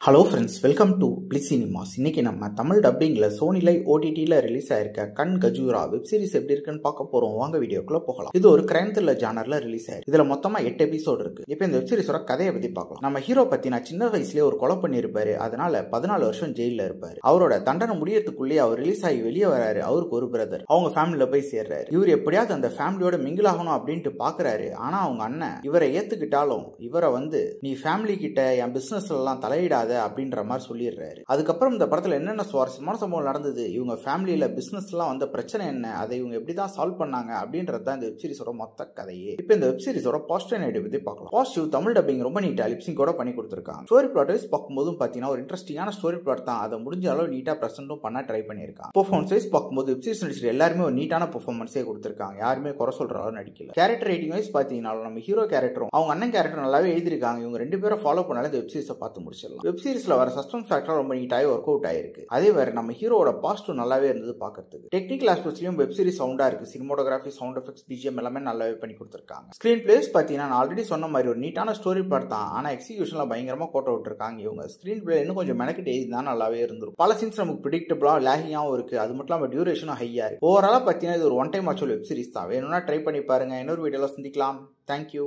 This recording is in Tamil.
Hello friends, welcome to bliss cinemas. இன்னைக்கு நம்ம தமிழ் டப்பிங்ல சோனி லைவ் ஓடிடியில் ரிலீஸ் ஆயிருக்க கண் கஜூரா வெப் சீரிஸ் எப்படி இருக்குன்னு பார்க்க போறோம். வாங்க வீடியோக்குள்ள போகலாம். இது ஒரு கிரைம் த்ரில்லர் ஜானர்ல ரிலீஸ் ஆயிருக்கு. இதுல மொத்தமா 8 எபிசோட் இருக்கு. இப்போ இந்த வெப் சீரிஸோட கதையை பத்தி பார்க்கலாம். நம்ம ஹீரோ பத்தினா சின்ன வயசுலயே ஒரு கொலை பண்ணிருப்பாரு. அதனால 14 வருஷம் ஜெயில இருப்பாரு. அவரோட தண்டனை முடியறதுக்குள்ளேயே அவர் ரிலீஸ் ஆகி வெளியே வராரு. அவருக்கு ஒரு பிரதர். அவங்க ஃபேமிலியில போய் சேர்றாரு. இவர் எப்படியாவது அந்த ஃபேமிலியோட மிங்கிள் ஆகணும் அப்படின்ட்டு பாக்குறாரு. ஆனா அவங்க அண்ணன் இவரை ஏத்துக்கிட்டாலும் இவரை நீ ஃபேமிலி கிட்ட என் பிசினஸ் எல்லாம் தலையிடாத அப்படின்ற மாதிரி சொல்லிடுறாரு. அதுக்கப்புறம் இந்த படத்துல என்னென்ன சுவாரஸ்யமான சம்பவம் நடந்தது, இவங்க ஃபேமிலியில பிசினஸ் எல்லாம் வந்த பிரச்சனை என்ன, அதை இவங்க எப்படிதான் சால்வ் பண்ணாங்க அப்படின்றது இந்த வெப் சீரிஸோட மொத்த கதையே. இப்போ இந்த வெப் சீரிஸோட பாசிட்டிவ் நெகட்டிவ் பத்தி பார்க்கலாம். பாசிட்டிவ், தமிழ் டப்பிங் ரொம்ப நீட்டா லிப்சிங் கூட பண்ணி கொடுத்திருக்காங்க. ஸ்டோரி பிளாட் வைஸ் பார்க்கும்போது பாத்தீங்கன்னா ஒரு இன்ட்ரெஸ்டிங்கான ஸ்டோரி பிளாட் தான். அதை முடிஞ்ச அளவு நீட்டா பிரசன்ட்டும் பண்ண ட்ரை பண்ணிருக்காங்க. பெர்ஃபார்மன்ஸ் வைஸ் பார்க்கும்போது வெப் சீரிஸ் நடிச்ச எல்லாருமே ஒரு நீட்டான பெர்ஃபார்மன்ஸே கொடுத்திருக்காங்க. யாருமே குறை சொல்ற அளவு நடிக்கல. கேரக்டர் ரேட்டிங் வைஸ் பாத்தீங்கன்னா நம்ம ஹீரோ கேரக்டரும் அவங்க அண்ணன் கேரக்டர் நல்லாவே எழுதிருக்காங்க. இவங்க ரெண்டு பேரும் ஃபாலோ பண்ணாலே இந்த வெப் சீரிஸை பார்த்து முடிச்சிடலாம். வெப் சீரிஸ்ல வர சஸ்பென்ஸ் ஃபேக்டர் ரொம்ப நீட்டாவே ஒர்க் அவுட் ஆயிருக்கு. அதே வேற நம்ம ஹீரோட பாசிட்டிவ் நல்லாவே இருந்தது பாக்கிறதுக்கு. டெக்னிக்கல் ஆஸ்பெக்ட்ஸ்லயும் வெப் சீரிஸ் சவுண்டா இருக்கு. சினிமோட்டோகிராஃபி, சவுண்ட் எஃபெக்ட்ஸ், பிஜிஎம் எல்லாமே நல்லாவே பண்ணி கொடுத்திருக்காங்க. ஸ்கிரீன் பிளேஸ் பாத்தீங்கன்னா நான் ஆல்ரெடி சொன்ன மாதிரி ஒரு நீட்டான ஸ்டோரி பிளாட் தான். ஆனா எக்ஸிகியூஷன்ல பயங்கரமா கோட்ட விட்டுருக்காங்க. இவங்க ஸ்கிரீன் பிளே இன்னும் கொஞ்சம் மெனக்கிட்டு எழுதினா நல்லாவே இருந்திருக்கும். பல சீன்ஸ் நமக்கு பிரெடிக்டபிளா லேகிங்காவும் இருக்கு. அது மட்டும் இல்லாம டியூரேஷனும் ஹையா இருக்கு. ஓவராலா பாத்தீங்கன்னா இது ஒரு one time watch web series தான். வேணும்னா ட்ரை பண்ணி பாருங்க. இன்னொரு வீடியோல சந்திக்கலாம். தேங்க்யூ.